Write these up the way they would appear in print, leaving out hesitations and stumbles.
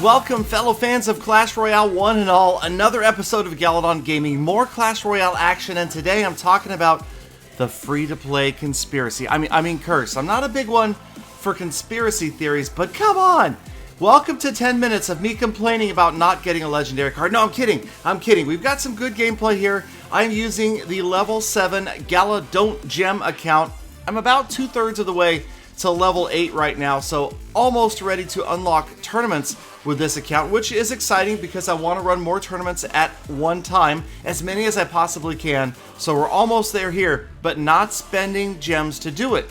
welcome fellow fans of Clash Royale one and all, another episode of Galadon Gaming, more Clash Royale action, and today I'm talking about the free-to-play conspiracy. I mean curse. I'm not a big one for conspiracy theories, but come on! Welcome to 10 minutes of me complaining about not getting a legendary card. No, I'm kidding. We've got some good gameplay here. I'm using the level 7 Galadon gem account. I'm about 2/3 of the way to level 8 right now, so almost ready to unlock tournaments with this account, which is exciting because I want to run more tournaments at one time, as many as I possibly can. So we're almost there here, but not spending gems to do it.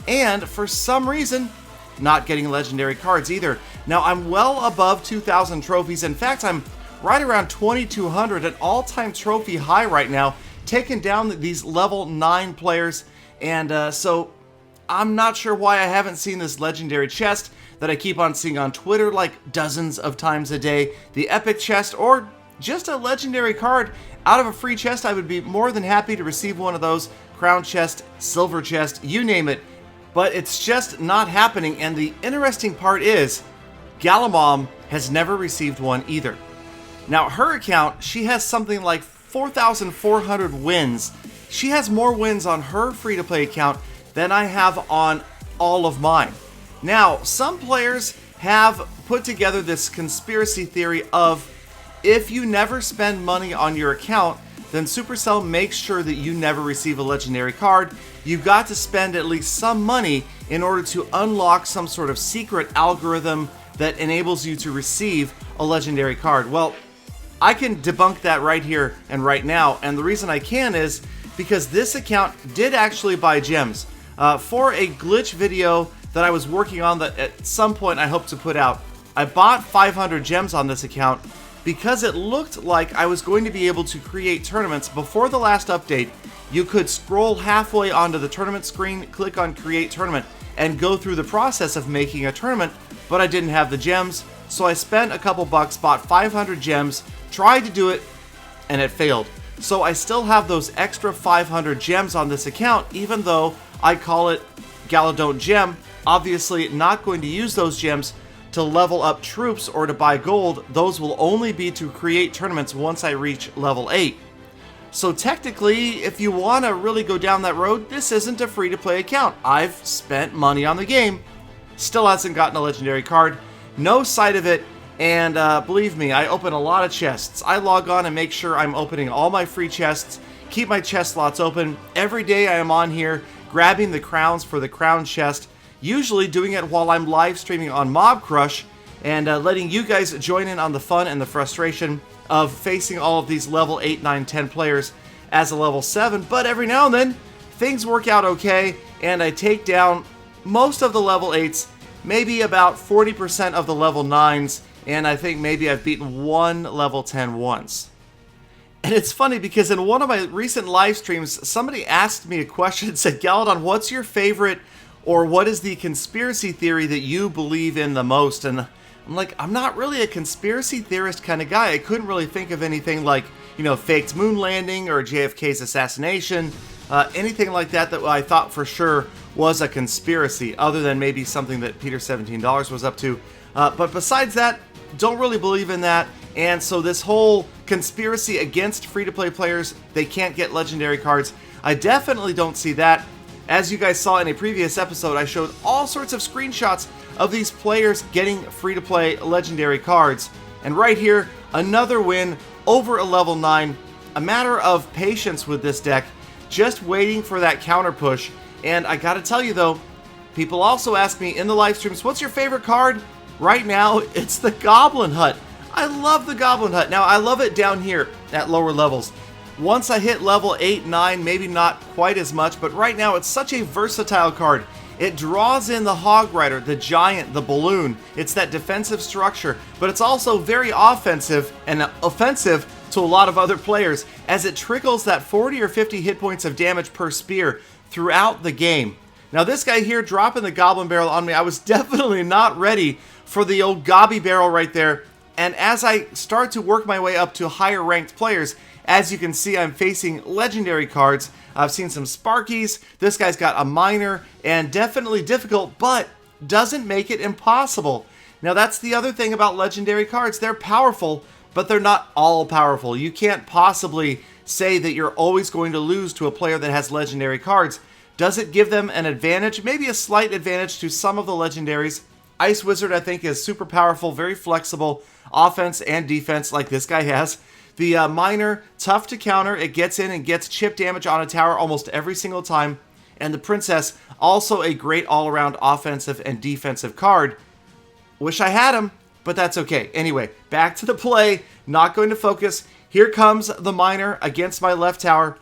And for some reason, not getting legendary cards either. Now I'm well above 2,000 trophies. In fact, I'm right around 2,200, an all-time trophy high right now, taking down these level 9 players. And so I'm not sure why I haven't seen this legendary chest that I keep on seeing on Twitter like dozens of times a day. The epic chest, or just a legendary card out of a free chest. I would be more than happy to receive one of those. Crown chest, silver chest, you name it. But it's just not happening, and the interesting part is Galamom has never received one either. Now her account, she has something like 4,400 wins. She has more wins on her free-to-play account than I have on all of mine. Now, some players have put together this conspiracy theory of if you never spend money on your account, then Supercell makes sure that you never receive a legendary card. You've got to spend at least some money in order to unlock some sort of secret algorithm that enables you to receive a legendary card. Well, I can debunk that right here and right now, and the reason I can is because this account did actually buy gems. For a glitch video that I was working on that at some point I hope to put out, I bought 500 gems on this account because it looked like I was going to be able to create tournaments. Before the last update, you could scroll halfway onto the tournament screen, click on create tournament, and go through the process of making a tournament, but I didn't have the gems, so I spent a couple bucks, bought 500 gems, tried to do it, and it failed. So I still have those extra 500 gems on this account, even though I call it Galadon Gem. Obviously not going to use those gems to level up troops or to buy gold. Those will only be to create tournaments once I reach level 8. So technically, if you want to really go down that road, this isn't a free-to-play account. I've spent money on the game, still hasn't gotten a legendary card, no sight of it, and believe me, I open a lot of chests. I log on and make sure I'm opening all my free chests, keep my chest slots open. Every day I am on here grabbing the crowns for the crown chest, usually doing it while I'm live streaming on Mob Crush, and letting you guys join in on the fun and the frustration of facing all of these level 8, 9, 10 players as a level 7. But every now and then, things work out okay, and I take down most of the level 8s, maybe about 40% of the level 9s, and I think maybe I've beaten one level 10 once. And it's funny because in one of my recent live streams, somebody asked me a question, said, Galadon, what's your favorite, or what is the conspiracy theory that you believe in the most? And I'm like, I'm not really a conspiracy theorist kind of guy. I couldn't really think of anything like, faked moon landing or JFK's assassination, anything like that that I thought for sure was a conspiracy, other than maybe something that Peter $17 was up to. But besides that, don't really believe in that. And so this whole conspiracy against free-to-play players, they can't get legendary cards, I definitely don't see that. As you guys saw in a previous episode, I showed all sorts of screenshots of these players getting free-to-play legendary cards. And right here, another win over a level 9. A matter of patience with this deck, just waiting for that counter push. And I gotta tell you though, people also ask me in the live streams, what's your favorite card? Right now, it's the Goblin Hut. I love the Goblin Hut. Now, I love it down here at lower levels. Once I hit level 8, 9, maybe not quite as much, but right now it's such a versatile card. It draws in the Hog Rider, the Giant, the Balloon. It's that defensive structure, but it's also very offensive and offensive to a lot of other players as it trickles that 40 or 50 hit points of damage per spear throughout the game. Now this guy here dropping the Goblin Barrel on me, I was definitely not ready for the old Gobby Barrel right there. And as I start to work my way up to higher ranked players, as you can see, I'm facing legendary cards. I've seen some Sparkies. This guy's got a Miner, and definitely difficult, but doesn't make it impossible. Now that's the other thing about legendary cards. They're powerful, but they're not all powerful. You can't possibly say that you're always going to lose to a player that has legendary cards. Does it give them an advantage? Maybe a slight advantage to some of the legendaries. Ice Wizard, I think, is super powerful, very flexible, offense and defense like this guy has. The Miner, tough to counter. It gets in and gets chip damage on a tower almost every single time. And the Princess, also a great all-around offensive and defensive card. Wish I had him, but that's okay. Anyway, back to the play. Not going to focus. Here comes the Miner against my left tower.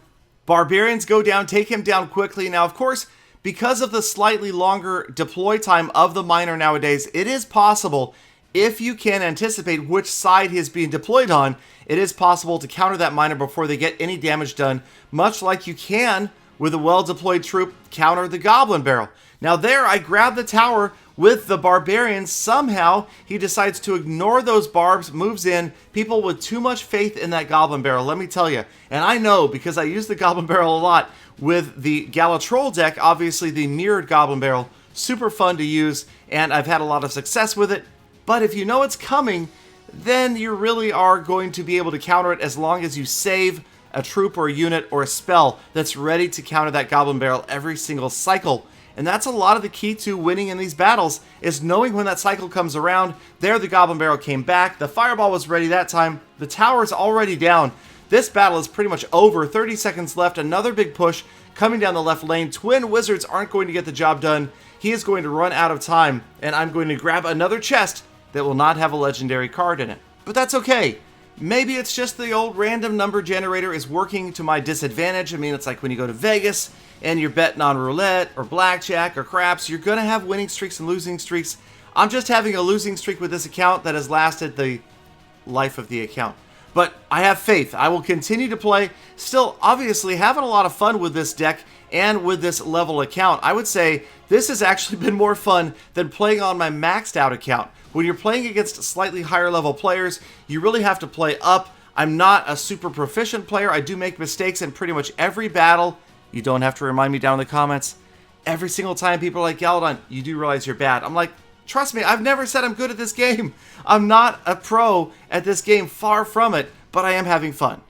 Barbarians go down, take him down quickly. Now, of course, because of the slightly longer deploy time of the Miner nowadays, it is possible, if you can anticipate which side he's being deployed on, it is possible to counter that Miner before they get any damage done, much like you can with a well-deployed troop counter the Goblin Barrel. Now there, I grab the tower with the Barbarians. Somehow, he decides to ignore those barbs, moves in. People with too much faith in that Goblin Barrel, let me tell you. And I know, because I use the Goblin Barrel a lot with the Galatroll deck, obviously the mirrored Goblin Barrel, super fun to use, and I've had a lot of success with it. But if you know it's coming, then you really are going to be able to counter it as long as you save a troop or a unit or a spell that's ready to counter that Goblin Barrel every single cycle. And that's a lot of the key to winning in these battles, is knowing when that cycle comes around. There, the Goblin Barrel came back. The Fireball was ready that time. The tower's already down. This battle is pretty much over. 30 seconds left. Another big push coming down the left lane. Twin Wizards aren't going to get the job done. He is going to run out of time, and I'm going to grab another chest that will not have a legendary card in it. But that's okay. Maybe it's just the old random number generator is working to my disadvantage. I mean, it's like when you go to Vegas and you're betting on roulette or blackjack or craps, you're going to have winning streaks and losing streaks. I'm just having a losing streak with this account that has lasted the life of the account. But I have faith. I will continue to play. Still, obviously, having a lot of fun with this deck and with this level account. I would say this has actually been more fun than playing on my maxed out account. When you're playing against slightly higher level players, you really have to play up. I'm not a super proficient player. I do make mistakes in pretty much every battle. You don't have to remind me down in the comments. Every single time people are like, Galadon, you do realize you're bad. I'm like, trust me, I've never said I'm good at this game. I'm not a pro at this game, far from it, but I am having fun.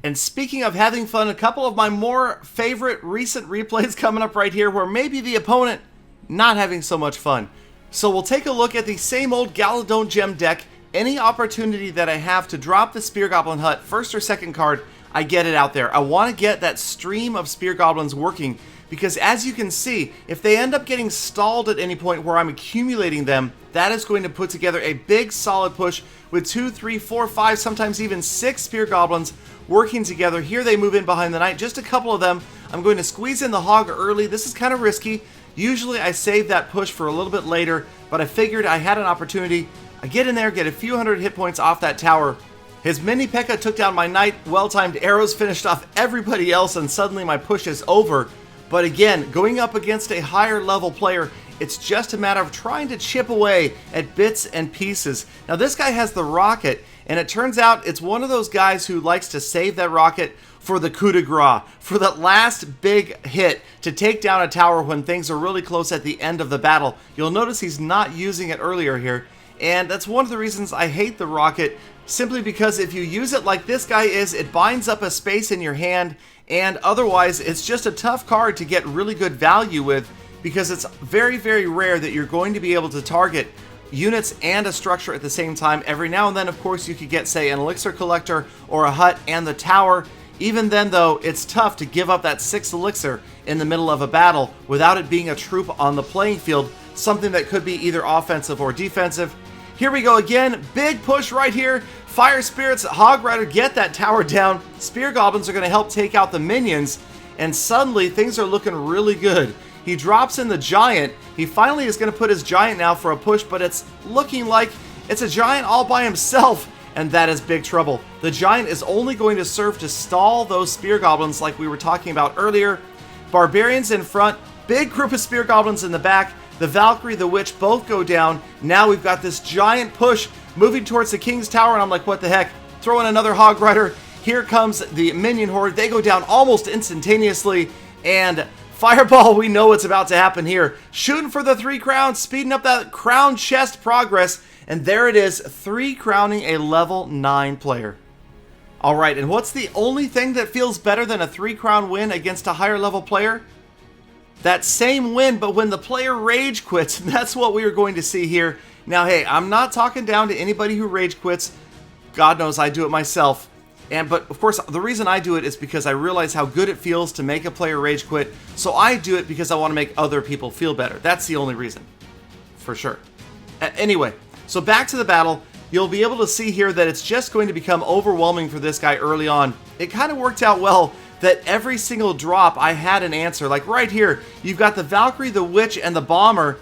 And speaking of having fun, a couple of my more favorite recent replays coming up right here where maybe the opponent not having so much fun. So we'll take a look at the same old Galadon gem deck. Any opportunity that I have to drop the Spear Goblin Hut, first or second card, I get it out there. I want to get that stream of Spear Goblins working, because as you can see, if they end up getting stalled at any point where I'm accumulating them, that is going to put together a big solid push with 2, 3, 4, 5, sometimes even 6 Spear Goblins working together. Here they move in behind the knight, just a couple of them. I'm going to squeeze in the hog early. This is kind of risky. Usually I save that push for a little bit later, but I figured I had an opportunity. I get in there, get a few hundred hit points off that tower. His mini P.E.K.K.A. took down my knight, well-timed arrows finished off everybody else, and suddenly my push is over. But again, going up against a higher level player, it's just a matter of trying to chip away at bits and pieces. Now this guy has the rocket, and it turns out it's one of those guys who likes to save that rocket for the coup de grace, for that last big hit to take down a tower when things are really close at the end of the battle. You'll notice he's not using it earlier here, and that's one of the reasons I hate the rocket, simply because if you use it like this guy is, it binds up a space in your hand, and otherwise it's just a tough card to get really good value with, because it's very, very rare that you're going to be able to target units and a structure at the same time. Every now and then, of course, you could get, say, an elixir collector or a hut and the tower. Even then, though, it's tough to give up that 6 elixir in the middle of a battle without it being a troop on the playing field, something that could be either offensive or defensive. Here we go again, big push right here. Fire Spirits, Hog Rider, get that tower down. Spear Goblins are going to help take out the minions, and suddenly things are looking really good. He drops in the Giant. He finally is going to put his Giant now for a push, but it's looking like it's a Giant all by himself, and that is big trouble. The Giant is only going to serve to stall those Spear Goblins like we were talking about earlier. Barbarians in front, big group of Spear Goblins in the back. The Valkyrie, the Witch both go down. Now we've got this giant push moving towards the King's Tower, and I'm like, what the heck? Throw in another Hog Rider. Here comes the Minion Horde. They go down almost instantaneously, and Fireball, we know what's about to happen here. Shooting for the 3 crowns, speeding up that crown chest progress. And there it is, 3 crowning a level 9 player. Alright, and what's the only thing that feels better than a 3 crown win against a higher level player? That same win, but when the player rage quits. That's what we are going to see here. Now, hey, I'm not talking down to anybody who rage quits. God knows I do it myself. But of course, the reason I do it is because I realize how good it feels to make a player rage quit. So I do it because I want to make other people feel better. That's the only reason. For sure. Anyway, so back to the battle. You'll be able to see here that it's just going to become overwhelming for this guy early on. It kind of worked out well that every single drop I had an answer. Like right here, you've got the Valkyrie, the Witch, and the Bomber.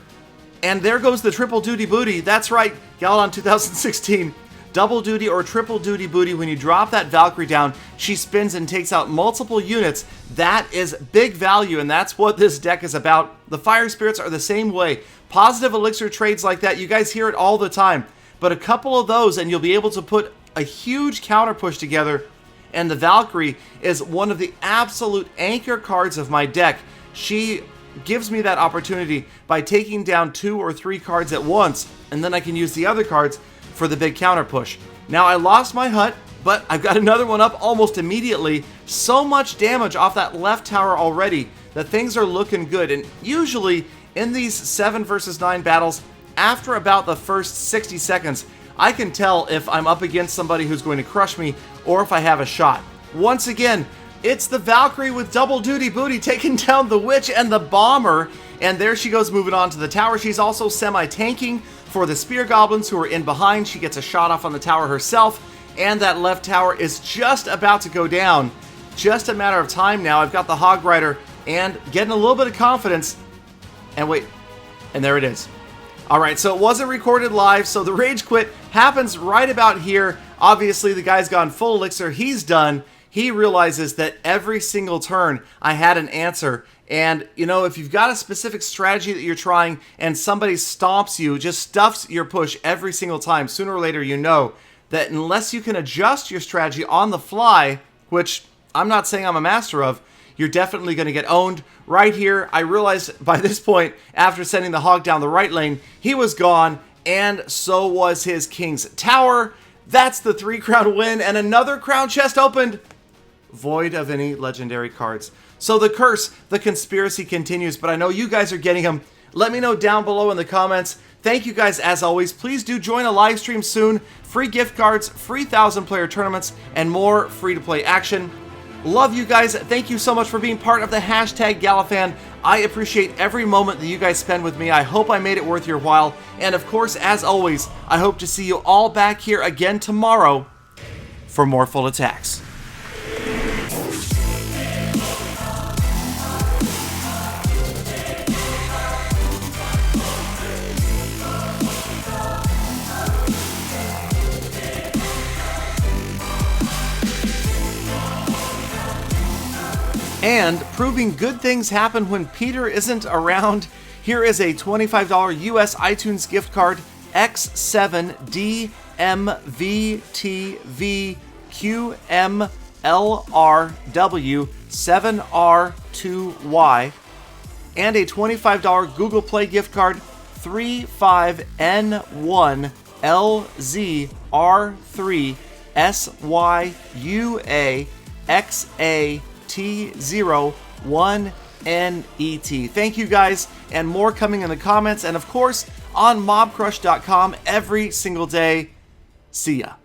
And there goes the triple duty booty. That's right, Galadon 2016. Double duty or triple duty booty. When you drop that Valkyrie down, she spins and takes out multiple units. That is big value, and that's what this deck is about. The Fire Spirits are the same way. Positive elixir trades like that, you guys hear it all the time. But a couple of those and you'll be able to put a huge counter push together. And the Valkyrie is one of the absolute anchor cards of my deck. She gives me that opportunity by taking down 2 or 3 cards at once, and then I can use the other cards for the big counter push. Now, I lost my hut, but I've got another one up almost immediately. So much damage off that left tower already that things are looking good. And usually in these 7 versus 9 battles, after about the first 60 seconds, I can tell if I'm up against somebody who's going to crush me or if I have a shot. Once again, it's the Valkyrie with double duty booty taking down the Witch and the Bomber. And there she goes, moving on to the tower. She's also semi-tanking for the Spear Goblins who are in behind. She gets a shot off on the tower herself. And that left tower is just about to go down. Just a matter of time now. I've got the Hog Rider and getting a little bit of confidence. And wait, and there it is. Alright, so it wasn't recorded live, so the rage quit happens right about here. Obviously, the guy's gone full elixir. He's done. He realizes that every single turn I had an answer. And, you know, if you've got a specific strategy that you're trying and somebody stomps you, just stuffs your push every single time, sooner or later you know that unless you can adjust your strategy on the fly, which I'm not saying I'm a master of, you're definitely going to get owned. Right here, I realized by this point, after sending the Hog down the right lane, he was gone, and so was his King's Tower. That's the 3 crown win, and another crown chest opened, void of any legendary cards. So the curse, the conspiracy continues, but I know you guys are getting them. Let me know down below in the comments. Thank you guys as always. Please do join a live stream soon. Free gift cards, free 1,000-player tournaments, and more free-to-play action. Love you guys. Thank you so much for being part of the hashtag Galafan. I appreciate every moment that you guys spend with me. I hope I made it worth your while. And of course, as always, I hope to see you all back here again tomorrow for more full attacks. And proving good things happen when Peter isn't around, here is a $25 US iTunes gift card, X7DMVTVQMLRW7R2Y, and a $25 Google Play gift card, 35N1LZR3SYUAXAT01NET. Thank you guys, and more coming in the comments, and of course on mobcrush.com every single day. See ya.